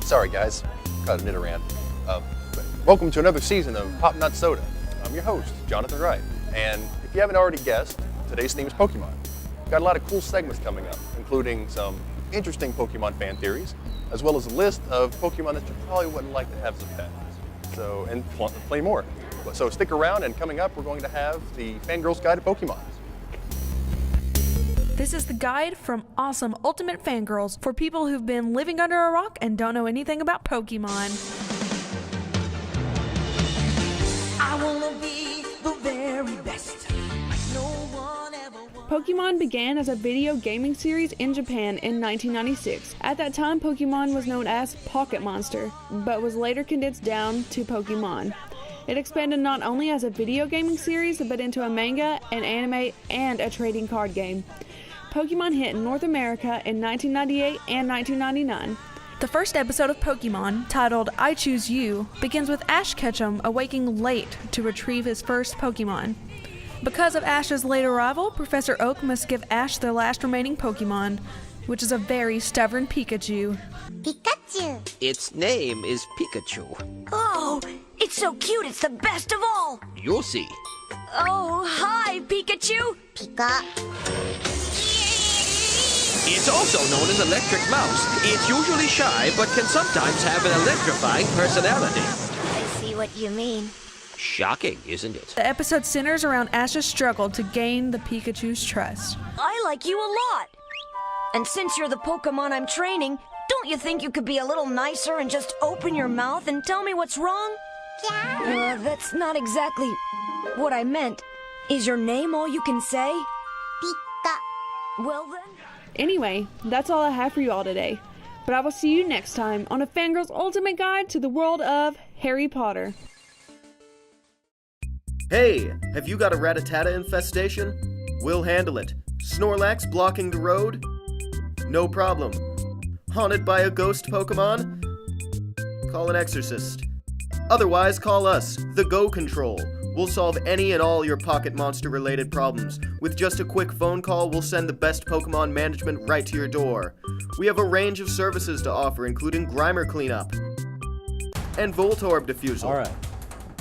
Sorry guys, got a rant. Welcome to another season of Pop Nut Soda. I'm your host, Jonathan Wright, and if you haven't already guessed, today's theme is Pokemon. We've got a lot of cool segments coming up, including some interesting Pokemon fan theories, as well as a list of Pokemon that you probably wouldn't like to have as a pet. So, and plenty more. So stick around, and coming up, we're going to have the Fangirls Guide to Pokemon. This is the guide from awesome Ultimate Fangirls for people who've been living under a rock and don't know anything about Pokemon. I wanna be the very best. No one ever was. Pokemon began as a video gaming series in Japan in 1996. At that time, Pokemon was known as Pocket Monster, but was later condensed down to Pokemon. It expanded not only as a video gaming series, but into a manga, an anime, and a trading card game. Pokemon hit North America in 1998 and 1999. The first episode of Pokemon, titled I Choose You, begins with Ash Ketchum awaking late to retrieve his first Pokemon. Because of Ash's late arrival, Professor Oak must give Ash the last remaining Pokemon, which is a very stubborn Pikachu. Pikachu. Its name is Pikachu. Oh, it's so cute, it's the best of all. You'll see. Oh, hi, Pikachu. Pika. It's also known as Electric Mouse. It's usually shy, but can sometimes have an electrifying personality. I see what you mean. Shocking, isn't it? The episode centers around Ash's struggle to gain the Pikachu's trust. I like you a lot. And since you're the Pokemon I'm training, don't you think you could be a little nicer and just open your mouth and tell me what's wrong? Yeah. That's not exactly what I meant. Is your name all you can say? Pika. Well then. Anyway, that's all I have for you all today. But I will see you next time on a Fangirl's Ultimate Guide to the world of Harry Potter. Hey, have you got a Rattata infestation? We'll handle it. Snorlax blocking the road? No problem. Haunted by a ghost Pokemon? Call an exorcist. Otherwise, call us, the Go Control. We'll solve any and all your Pocket Monster related problems. With just a quick phone call, we'll send the best Pokemon management right to your door. We have a range of services to offer, including Grimer cleanup and Voltorb diffusal. All right,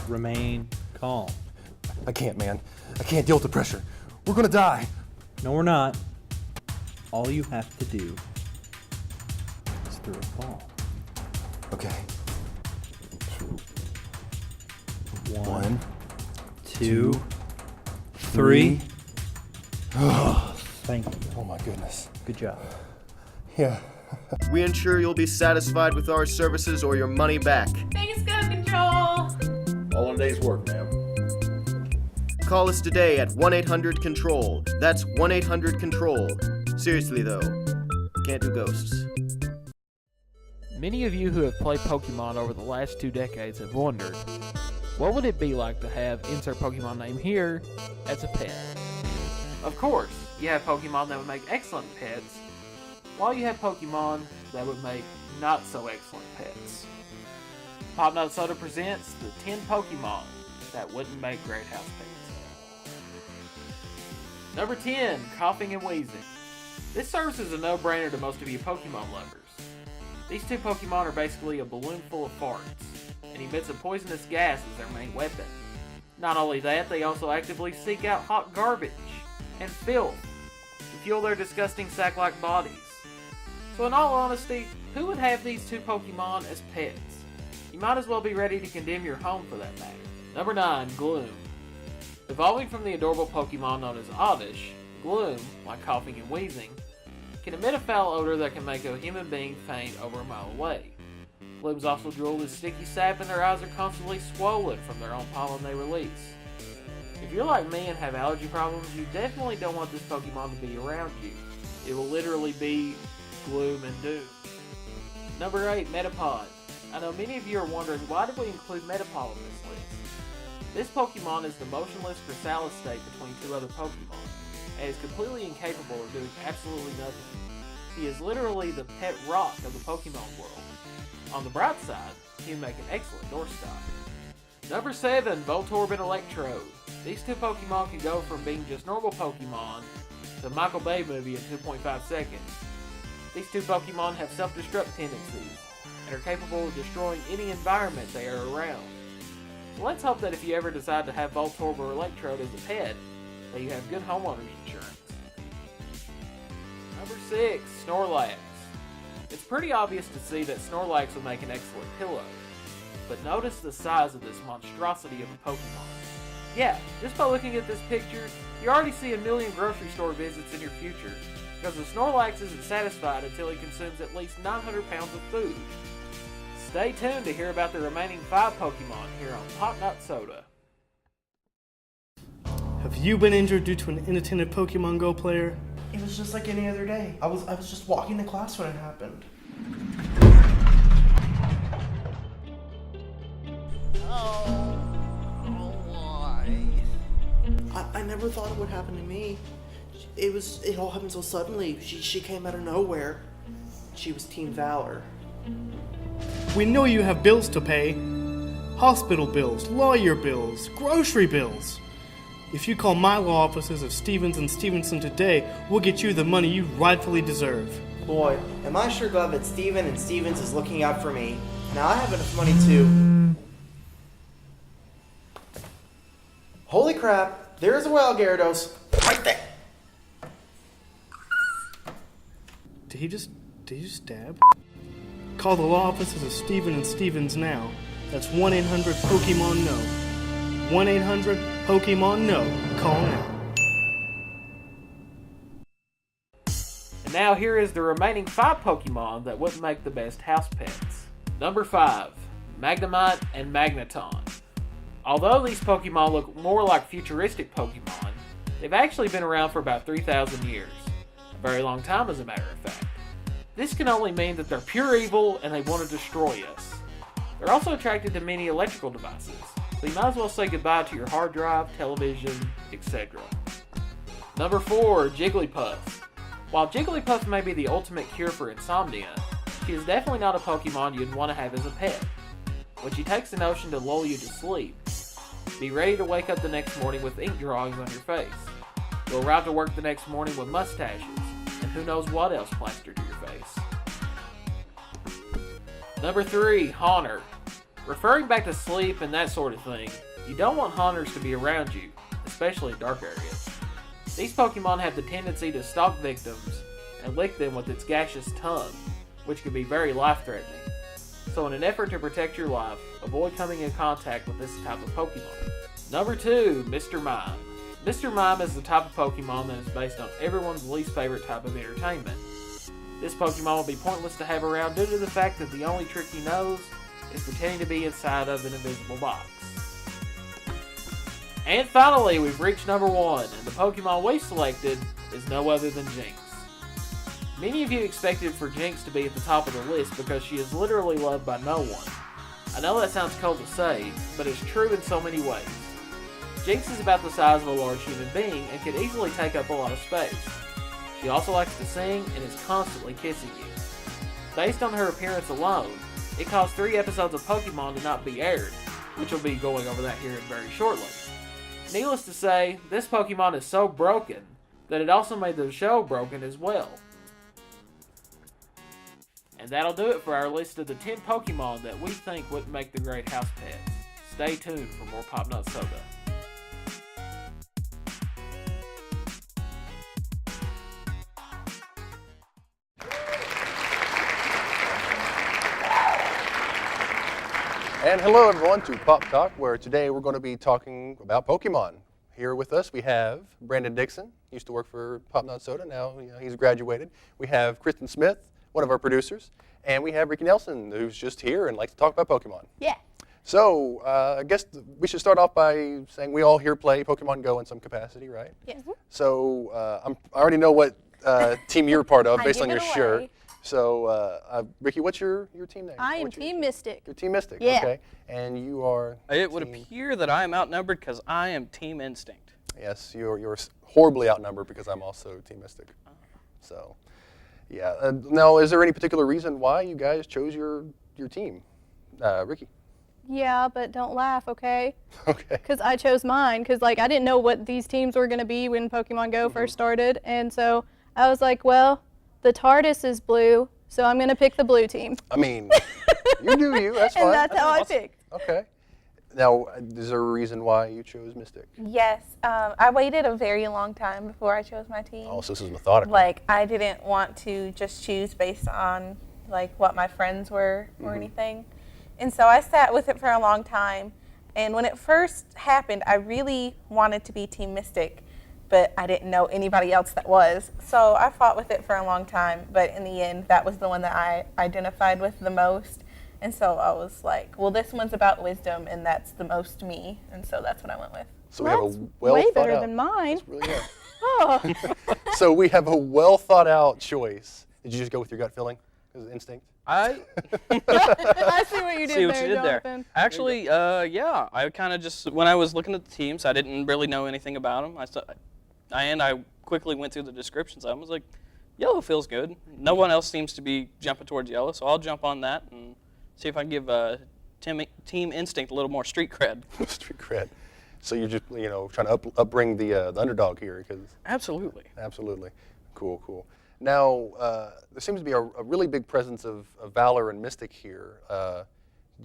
remain calm. I can't, man. I can't deal with the pressure. We're gonna die. No, we're not. All you have to do is throw a ball. Okay. One, two, three. Oh, thank you. Oh my goodness. Good job. Yeah. We ensure you'll be satisfied with our services or your money back. Thanks, Go Control! All in a day's work, ma'am. Call us today at 1-800-CONTROL. That's 1-800-CONTROL. Seriously though, can't do ghosts. Many of you who have played Pokemon over the last 2 decades have wondered, what would it be like to have insert Pokemon name here as a pet? Of course, you have Pokemon that would make excellent pets, while you have Pokemon that would make not so excellent pets. Pop Nut Soda presents the 10 Pokemon that wouldn't make great house pets. Number 10, Coughing and Wheezing. This service is a no-brainer to most of you Pokemon lovers. These two Pokemon are basically a balloon full of farts, and emits a poisonous gas as their main weapon. Not only that, they also actively seek out hot garbage and filth to fuel their disgusting sack-like bodies. So in all honesty, who would have these two Pokemon as pets? You might as well be ready to condemn your home for that matter. Number 9, Gloom. Evolving from the adorable Pokemon known as Oddish, Gloom, like coughing and wheezing, can emit a foul odor that can make a human being faint over a mile away. Glooms also drool this sticky sap and their eyes are constantly swollen from their own pollen they release. If you're like me and have allergy problems, you definitely don't want this Pokemon to be around you. It will literally be gloom and doom. Number 8, Metapod. I know many of you are wondering, why did we include Metapod on this list? This Pokemon is the motionless chrysalis state between two other Pokemon, and is completely incapable of doing absolutely nothing. He is literally the pet rock of the Pokemon world. On the bright side, he would make an excellent doorstop. Number 7, Voltorb and Electrode. These two Pokemon can go from being just normal Pokemon to Michael Bay movie in 2.5 seconds. These two Pokemon have self-destruct tendencies, and are capable of destroying any environment they are around. So let's hope that if you ever decide to have Voltorb or Electrode as a pet, that you have good homeowner's insurance. Number 6, Snorlax. It's pretty obvious to see that Snorlax would make an excellent pillow, but notice the size of this monstrosity of a Pokemon. Yeah, just by looking at this picture, you already see a million grocery store visits in your future, because the Snorlax isn't satisfied until he consumes at least 900 pounds of food. Stay tuned to hear about the remaining 5 Pokemon here on Pop Not Soda. Have you been injured due to an inattentive Pokemon Go player? It was just like any other day. I was just walking to class when it happened. I never thought it would happen to me. It all happened so suddenly. She came out of nowhere. She was Team Valor. We know you have bills to pay. Hospital bills, lawyer bills, grocery bills. If you call my law offices of Stevens and Stevenson today, we'll get you the money you rightfully deserve. Boy, am I sure glad that Steven and Stevens is looking out for me. Now I have enough money to... Holy crap, there's a wild Gyarados. Right there! Did he just stab? Call the law offices of Steven and Stevens now. That's 1-800-POKEMON-NO. 1-800-POKEMON-NO. Call now. And now here is the remaining 5 Pokemon that wouldn't make the best house pets. Number 5, Magnemite and Magneton. Although these Pokemon look more like futuristic Pokemon, they've actually been around for about 3,000 years. A very long time, as a matter of fact. This can only mean that they're pure evil and they want to destroy us. They're also attracted to many electrical devices, so you might as well say goodbye to your hard drive, television, etc. Number 4, Jigglypuff. While Jigglypuff may be the ultimate cure for insomnia, she is definitely not a Pokemon you'd want to have as a pet. When she takes the notion to lull you to sleep, be ready to wake up the next morning with ink drawings on your face. You'll arrive to work the next morning with mustaches, and who knows what else plastered to your face. Number 3, Haunter. Referring back to sleep and that sort of thing, you don't want Haunters to be around you, especially in dark areas. These Pokemon have the tendency to stalk victims and lick them with its gaseous tongue, which can be very life-threatening. So in an effort to protect your life, avoid coming in contact with this type of Pokemon. Number 2, Mr. Mime. Mr. Mime is the type of Pokemon that is based on everyone's least favorite type of entertainment. This Pokemon will be pointless to have around due to the fact that the only trick he knows is pretending to be inside of an invisible box. And finally, we've reached number 1, and the Pokemon we've selected is no other than Jinx. Many of you expected for Jinx to be at the top of the list because she is literally loved by no one. I know that sounds cold to say, but it's true in so many ways. Jinx is about the size of a large human being and can easily take up a lot of space. She also likes to sing and is constantly kissing you. Based on her appearance alone, it caused 3 episodes of Pokemon to not be aired, which will be going over that here very shortly. Needless to say, this Pokemon is so broken that it also made the show broken as well. And that'll do it for our list of the 10 Pokemon that we think would make the great house pets. Stay tuned for more Pop Nut Soda. And hello everyone to Pop Talk, where today we're going to be talking about Pokemon. Here with us we have Brandon Dixon, used to work for Pop Not Soda, now he's graduated. We have Kristen Smith, one of our producers, and we have Ricky Nelson, who's just here and likes to talk about Pokemon. Yeah. So I guess we should start off by saying we all here play Pokemon Go in some capacity, right? Yes. So I already know what team you're part of based on your shirt. Away. So, Ricky, what's your team name? I am Team Mystic. You're Team Mystic, yeah. Okay. And you are? It would appear that I am outnumbered because I am Team Instinct. Yes, you're horribly outnumbered because I'm also Team Mystic. So, yeah. Now, is there any particular reason why you guys chose your team? Ricky? Yeah, but don't laugh, okay? Okay. Because I chose mine, because I didn't know what these teams were going to be when Pokemon Go first started, and so I was like, well, the TARDIS is blue, So I'm going to pick the blue team. I mean, you do you. That's fine. And that's how I picked. Okay. Now, is there a reason why you chose Mystic? Yes, I waited a very long time before I chose my team. Oh, so this is methodical. Like, I didn't want to just choose based on, like, what my friends were or anything. And so I sat with it for a long time. And when it first happened, I really wanted to be Team Mystic, but I didn't know anybody else that was. So I fought with it for a long time, but in the end, that was the one that I identified with the most. And so I was like, well, this one's about wisdom, and that's the most me. And so that's what I went with. So we have a well way thought better out. than mine. That's really good. Oh. So we have a well thought out choice. Did you just go with your gut feeling? Is it instinct? I see what you did See what there, you did there. Jonathan. Actually, yeah, I kind of just, when I was looking at the teams, I didn't really know anything about them. I quickly went through the descriptions. I was like, yellow feels good. No one else seems to be jumping towards yellow, so I'll jump on that and see if I can give Team Instinct a little more street cred. Street cred. So you're just, trying to upbring the underdog here, because. Absolutely. Absolutely. Cool, cool. Now, there seems to be a really big presence of Valor and Mystic here. Do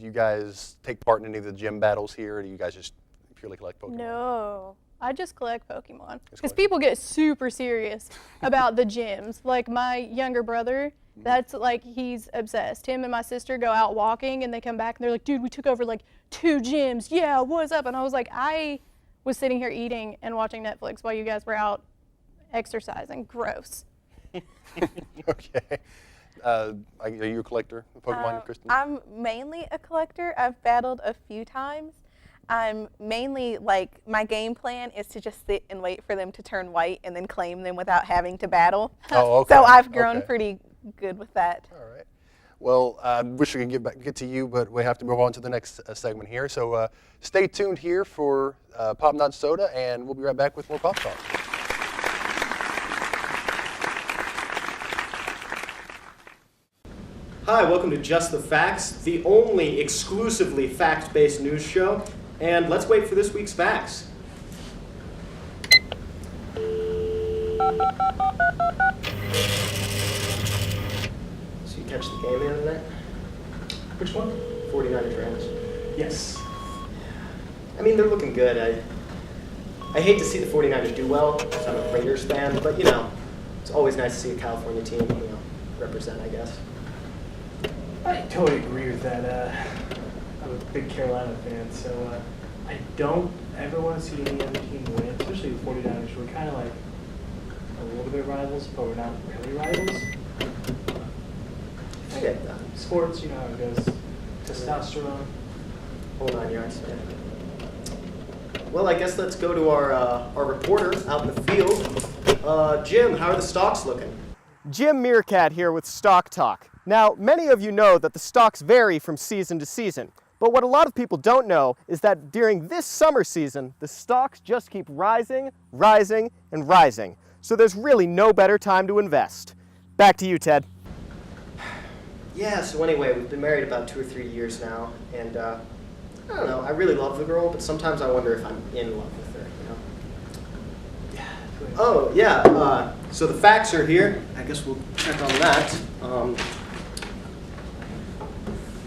you guys take part in any of the gym battles here, or do you guys just purely collect Pokemon? No, I just collect Pokemon. Because people get super serious about the gyms. Like my younger brother, that's like, he's obsessed. Him and my sister go out walking and they come back and they're like, dude, we took over like 2 gyms. Yeah, what's up? And I was like, I was sitting here eating and watching Netflix while you guys were out exercising. Gross. Okay. Are you a collector of Pokemon, Kristen? I'm mainly a collector. I've battled a few times. I'm mainly, like, my game plan is to just sit and wait for them to turn white and then claim them without having to battle. Oh, okay. So I've grown pretty good with that. All right. Well, I wish we could get to you, but we have to move on to the next segment here. So stay tuned here for Pop Not Soda, and we'll be right back with more Pop Talk. Hi, welcome to Just the Facts, the only exclusively fact-based news show. And let's wait for this week's facts. So you catch the game the other night? Which one? 49ers Rams. Yes. I mean, they're looking good. I hate to see the 49ers do well, because I'm a Raiders fan, but it's always nice to see a California team, represent, I guess. I totally agree with that. I'm a big Carolina fan, so I don't ever want to see any other team win, especially the 49ers. We're kind of like a little bit rivals, but we're not really rivals. I get that. Sports, you know how it goes. Testosterone. Hold on, yards. Well, I guess let's go to our reporter out in the field. Jim, how are the stocks looking? Jim Meerkat here with Stock Talk. Now, many of you know that the stocks vary from season to season, but what a lot of people don't know is that during this summer season, the stocks just keep rising, rising, and rising. So there's really no better time to invest. Back to you, Ted. Yeah, so anyway, we've been married about 2 or 3 years now, and I don't know, I really love the girl, but sometimes I wonder if I'm in love with her, Oh, yeah, so the facts are here. I guess we'll check on that.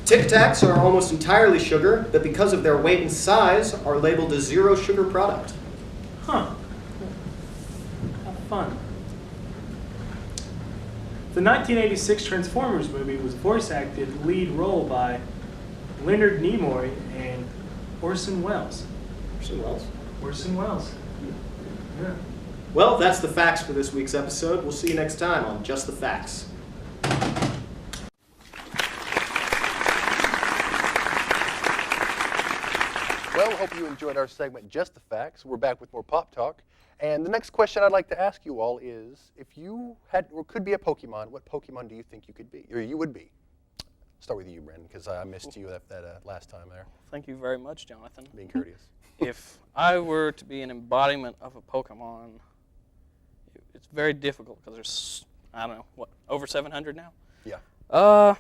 Tic Tacs are almost entirely sugar, but because of their weight and size, are labeled a zero sugar product. Huh. How fun. The 1986 Transformers movie was voice-acted lead role by Leonard Nimoy and Orson Welles. Orson Welles? Orson Welles. Yeah. Well, that's the facts for this week's episode. We'll see you next time on Just the Facts. Well, hope you enjoyed our segment, Just the Facts. We're back with more Pop Talk. And the next question I'd like to ask you all is, if you had or could be a Pokemon, what Pokemon do you think you could be, or you would be? Start with you, Brandon, because I missed you that last time there. Thank you very much, Jonathan. Being courteous. If I were to be an embodiment of a Pokemon, it's very difficult because there's, I don't know, what, over 700 now? Yeah. I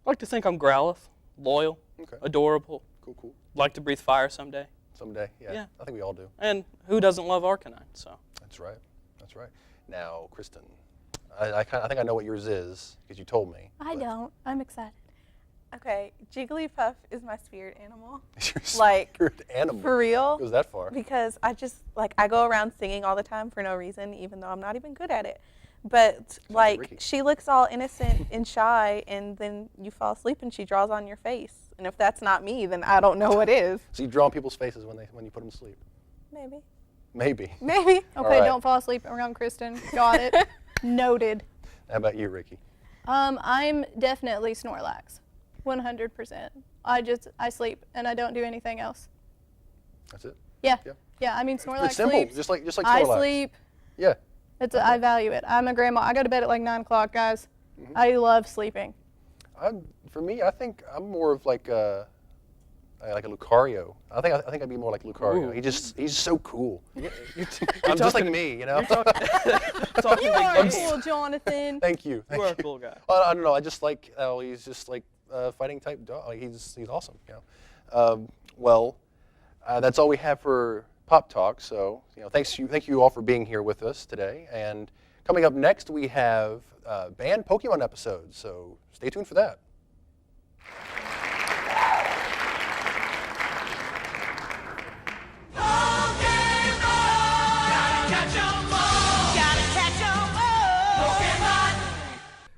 like to think I'm Growlithe, loyal, adorable. Cool. Like to breathe fire someday. Someday, yeah. I think we all do. And who doesn't love Arcanine? So. That's right. That's right. Now, Kristen, I think I know what yours is because you told me. I don't. I'm excited. Okay, Jigglypuff is my spirit animal. Your Like, spirit animal. for real. Goes that far. Because I just, like, I go around singing all the time for no reason, even though I'm not even good at it. But, like, she looks all innocent and shy, and then you fall asleep and she draws on your face. And if that's not me, then I don't know what is. So you draw on people's faces when you put them to sleep. Maybe. Maybe. Maybe. Okay, don't fall asleep around Kristen. Got it. Noted. How about you, Ricky? I'm definitely Snorlax. 100%. I sleep and I don't do anything else. That's it. Yeah. I mean, Snorlax It's simple. sleeps. Just like Snorlax. I sleep. Yeah. I value it. I'm a grandma. I go to bed at like 9 o'clock, guys. I love sleeping. For me, I think I'm more of like a Lucario. I think I'd be more like Lucario. Ooh. He's so cool. You're I'm just like me, you know. You are cool, Jonathan. Thank you. You are a cool guy. I don't know. I just like how he's just like fighting type dog. Like, he's awesome. You know. That's all we have for Pop Talk. So thank you all for being here with us today. And coming up next, we have banned Pokemon episodes. So stay tuned for that.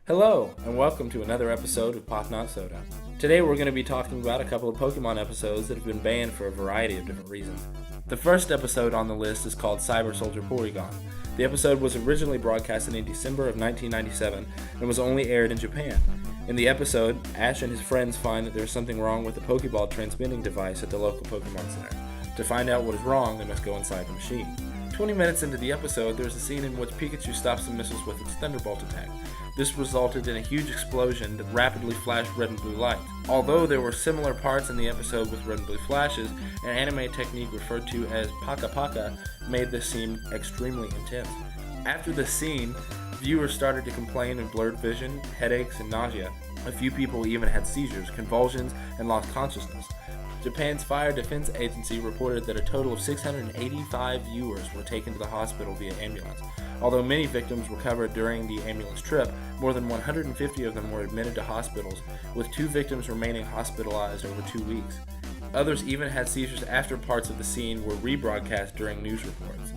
Hello, and welcome to another episode of Pop Not Soda. Today we're going to be talking about a couple of Pokemon episodes that have been banned for a variety of different reasons. The first episode on the list is called Cyber Soldier Porygon. The episode was originally broadcasted in December of 1997 and was only aired in Japan. In the episode, Ash and his friends find that there's something wrong with the Pokeball transmitting device at the local Pokemon Center. To find out what is wrong, they must go inside the machine. 20 minutes into the episode, there's a scene in which Pikachu stops the missiles with its Thunderbolt attack. This resulted in a huge explosion that rapidly flashed red and blue lights. Although there were similar parts in the episode with red and blue flashes, an anime technique referred to as Paka Paka made this scene extremely intense. After the scene, viewers started to complain of blurred vision, headaches, and nausea. A few people even had seizures, convulsions, and lost consciousness. Japan's Fire Defense Agency reported that a total of 685 viewers were taken to the hospital via ambulance. Although many victims recovered during the ambulance trip, more than 150 of them were admitted to hospitals, with 2 victims remaining hospitalized over 2 weeks. Others even had seizures after parts of the scene were rebroadcast during news reports.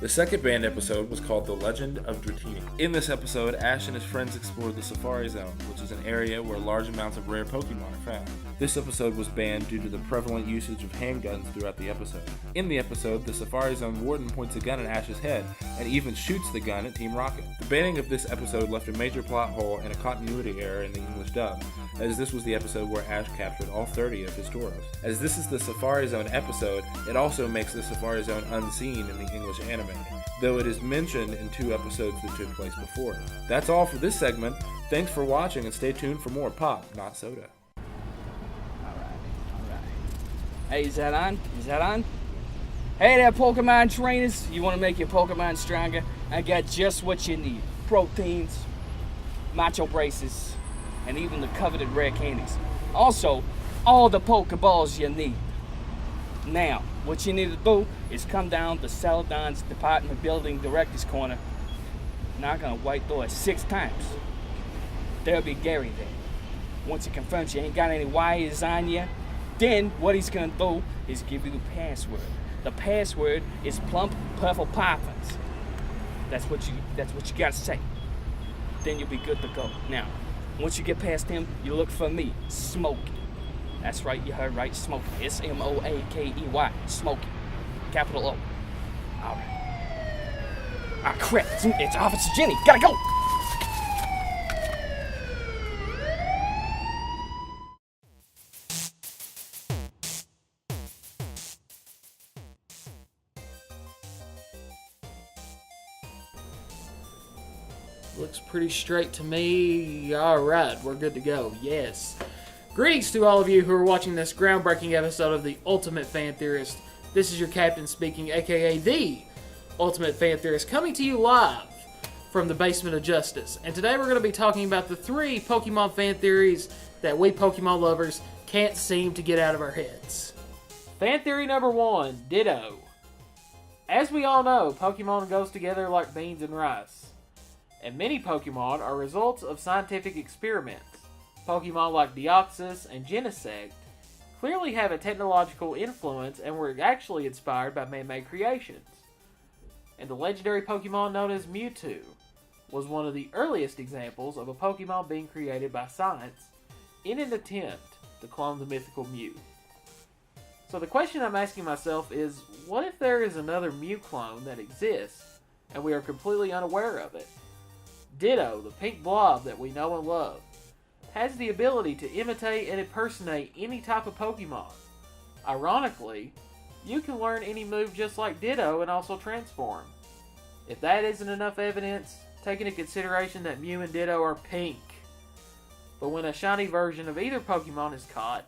The second banned episode was called The Legend of Dratini. In this episode, Ash and his friends explored the Safari Zone, which is an area where large amounts of rare Pokemon are found. This episode was banned due to the prevalent usage of handguns throughout the episode. In the episode, the Safari Zone warden points a gun at Ash's head and even shoots the gun at Team Rocket. The banning of this episode left a major plot hole and a continuity error in the English dub, as this was the episode where Ash captured all 30 of his Tauros. As this is the Safari Zone episode, it also makes the Safari Zone unseen in the English anime, though it is mentioned in 2 episodes that took place before it. That's all for this segment. Thanks for watching and stay tuned for more Pop Not Soda. Hey, is that on? Is that on? Hey there, Pokemon trainers. You want to make your Pokemon stronger? I got just what you need. Proteins, macho braces, and even the coveted rare candies. Also, all the Pokeballs you need. Now, what you need to do is come down to Celadon's Department Building Director's Corner, knock on a white door 6 times. There'll be Gary there. Once he confirms you ain't got any wires on you, then what he's gonna do is give you the password. The password is Plump Purple Poppins. That's what you gotta say. Then you'll be good to go. Now, once you get past him, you look for me, Smokey. That's right, you heard right, Smokey. S-M-O-A-K-E-Y, Smokey. Capital O. Alright. Ah, crap, it's Officer Jenny. Gotta go! Looks pretty straight to me. Alright, we're good to go. Yes. Greetings to all of you who are watching this groundbreaking episode of The Ultimate Fan Theorist. This is your captain speaking, aka The Ultimate Fan Theorist, coming to you live from the Basement of Justice. And today we're going to be talking about the 3 Pokemon fan theories that we Pokemon lovers can't seem to get out of our heads. Fan theory number 1, Ditto. As we all know, Pokemon goes together like beans and rice. and many Pokemon are results of scientific experiments. Pokemon like Deoxys and Genesect clearly have a technological influence and were actually inspired by man-made creations. And the legendary Pokemon known as Mewtwo was one of the earliest examples of a Pokemon being created by science in an attempt to clone the mythical Mew. So the question I'm asking myself is, what if there is another Mew clone that exists and we are completely unaware of it? Ditto, the pink blob that we know and love, has the ability to imitate and impersonate any type of Pokemon. Ironically, you can learn any move just like Ditto and also transform. If that isn't enough evidence, take into consideration that Mew and Ditto are pink. But when a shiny version of either Pokemon is caught,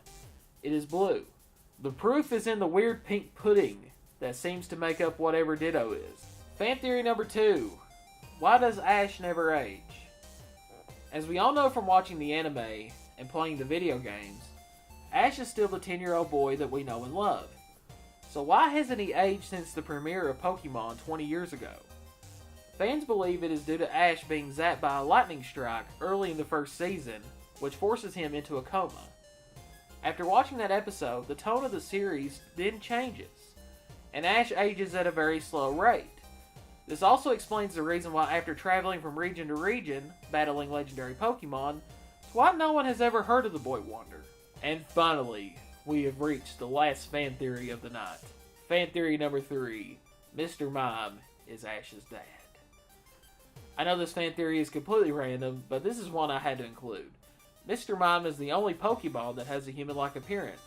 it is blue. The proof is in the weird pink pudding that seems to make up whatever Ditto is. Fan theory number 2. Why does Ash never age? As we all know from watching the anime and playing the video games, Ash is still the 10-year-old boy that we know and love. So why hasn't he aged since the premiere of Pokemon 20 years ago? Fans believe it is due to Ash being zapped by a lightning strike early in the first season, which forces him into a coma. After watching that episode, the tone of the series then changes, and Ash ages at a very slow rate. This also explains the reason why after traveling from region to region, battling legendary Pokemon, why no one has ever heard of the Boy Wonder. And finally, we have reached the last fan theory of the night. Fan theory number 3. Mr. Mime is Ash's dad. I know this fan theory is completely random, but this is one I had to include. Mr. Mime is the only Pokeball that has a human-like appearance.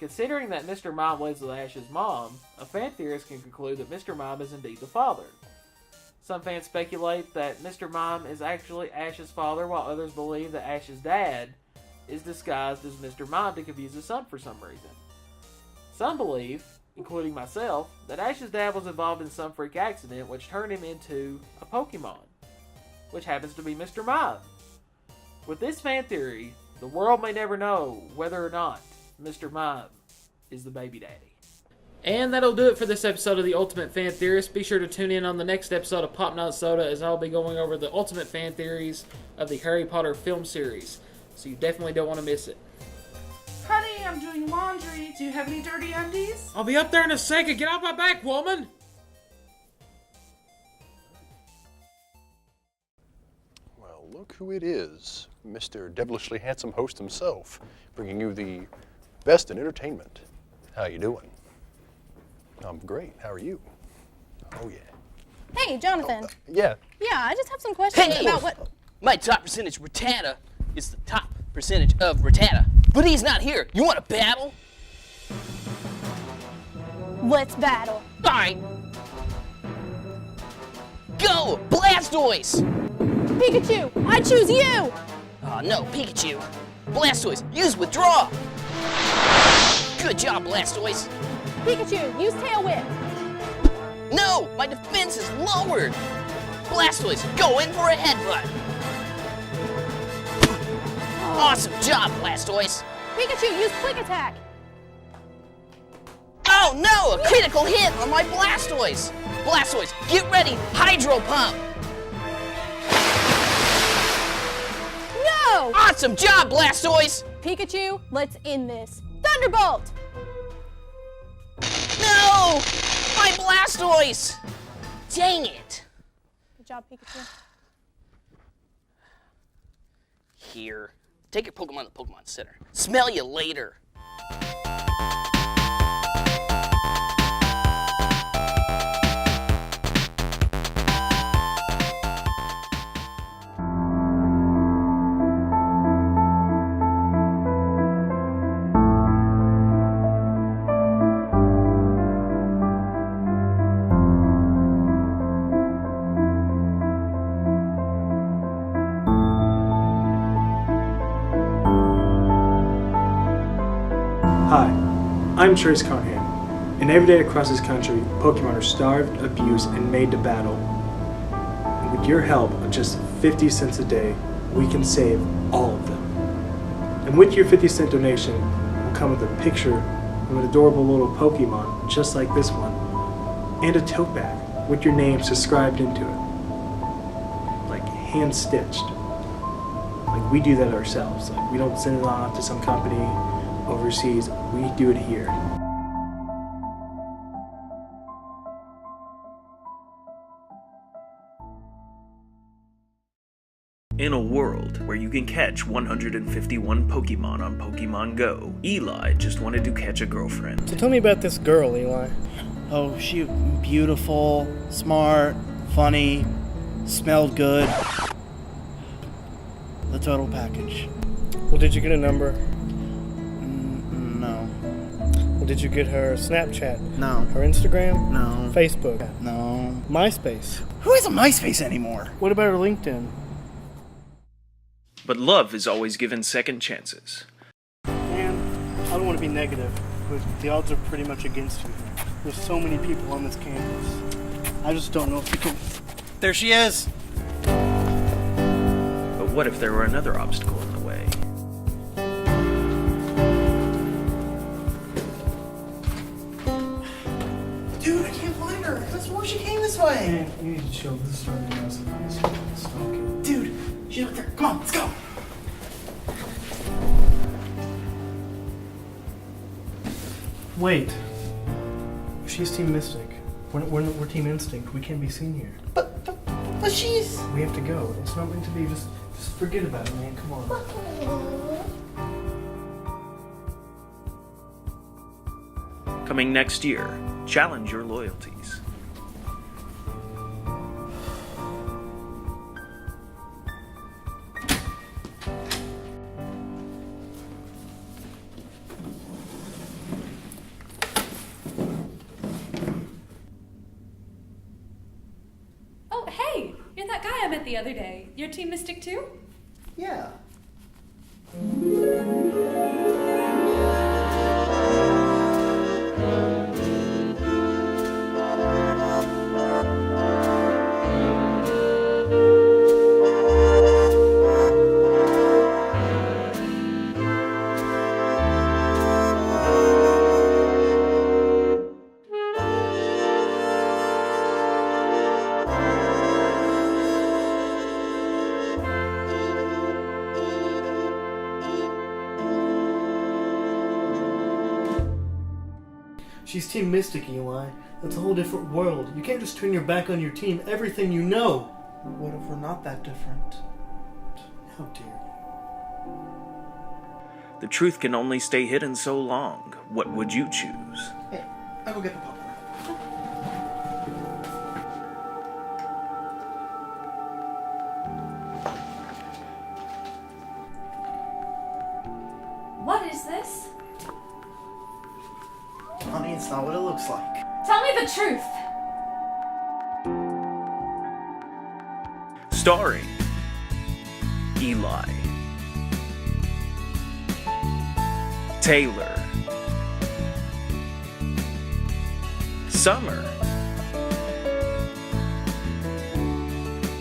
Considering that Mr. Mime lives with Ash's mom, a fan theorist can conclude that Mr. Mime is indeed the father. Some fans speculate that Mr. Mime is actually Ash's father, while others believe that Ash's dad is disguised as Mr. Mime to confuse his son for some reason. Some believe, including myself, that Ash's dad was involved in some freak accident which turned him into a Pokemon, which happens to be Mr. Mime. With this fan theory, the world may never know whether or not Mr. Mime is the baby daddy. And that'll do it for this episode of The Ultimate Fan Theorist. Be sure to tune in on the next episode of Pop Not Soda, as I'll be going over the ultimate fan theories of the Harry Potter film series. So you definitely don't want to miss it. Honey, I'm doing laundry. Do you have any dirty undies? I'll be up there in a second. Get off my back, woman! Well, look who it is. Mr. Devilishly Handsome Host himself, bringing you the best in entertainment. How you doing? I'm great. How are you? Oh, yeah. Hey, Jonathan. Yeah. Yeah, I just have some questions about what... My top percentage Rattata is the top percentage of Rattata. But he's not here. You want to battle? Let's battle. Alright. Go! Blastoise! Pikachu, I choose you! Oh no, Pikachu. Blastoise, use Withdraw! Good job, Blastoise. Pikachu, use Tail Whip. No, my defense is lowered. Blastoise, go in for a headbutt. Awesome job, Blastoise. Pikachu, use Quick Attack. Oh no, a critical hit on my Blastoise. Blastoise, get ready, Hydro Pump. No! Awesome job, Blastoise. Pikachu, let's end this. Thunderbolt! No! My Blastoise! Dang it. Good job, Pikachu. Here. Take your Pokemon to the Pokemon Center. Smell you later. Hi, I'm Trace Conhan, and every day across this country, Pokemon are starved, abused, and made to battle. And with your help of just 50 cents a day, we can save all of them. And with your 50-cent donation will come with a picture of an adorable little Pokemon, just like this one, and a tote bag with your name subscribed into it. Like hand stitched. Like, we do that ourselves. Like, we don't send it off to some company overseas. We do it here. In a world where you can catch 151 Pokemon on Pokemon Go, Eli just wanted to catch a girlfriend. So tell me about this girl, Eli. Oh, she beautiful, smart, funny, smelled good. The total package. Well, did you get a number? No. Well, did you get her Snapchat? No. Her Instagram? No. Facebook? No. MySpace? Who has a MySpace anymore? What about her LinkedIn? But love is always given second chances. Man, I don't want to be negative, but the odds are pretty much against you. There's so many people on this campus. I just don't know if you can... There she is! But what if there were another obstacle in the way? Dude, I can't find her. That's why she came this way. Man, you need to chill. This is starting to mess up. Stalking. Dude, she's up there. Come on, let's go. Wait. She's Team Mystic. We're Team Instinct. We can't be seen here. But she's... We have to go. It's not meant to be. Just forget about it, man. Come on. Coming next year, challenge your loyalties. Oh, hey! You're that guy I met the other day. You're Team Mystic too? Yeah. She's Team Mystic, Eli. That's a whole different world. You can't just turn your back on your team, everything you know. What if we're not that different? Oh dear. The truth can only stay hidden so long. What would you choose? Hey, I'll go get the popcorn. What is this? Honey, it's not what it looks like. Tell me the truth! Starring Eli, Taylor, Summer,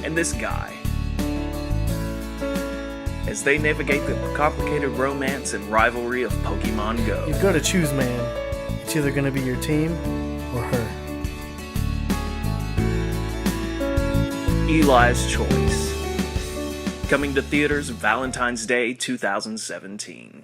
and this guy, as they navigate the complicated romance and rivalry of Pokemon Go. You've got to choose, man. It's either going to be your team or her. Eli's Choice. Coming to theaters Valentine's Day 2017.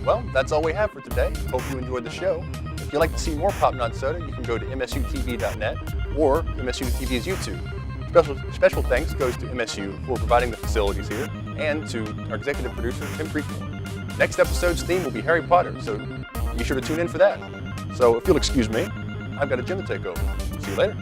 Well, that's all we have for today. Hope you enjoyed the show. If you'd like to see more Pop Not Soda, you can go to msutv.net or MSU TV's YouTube. Special thanks goes to MSU for providing the facilities here, and to our executive producer, Tim Preaknell. Next episode's theme will be Harry Potter, so be sure to tune in for that. So if you'll excuse me, I've got a gym to take over. See you later.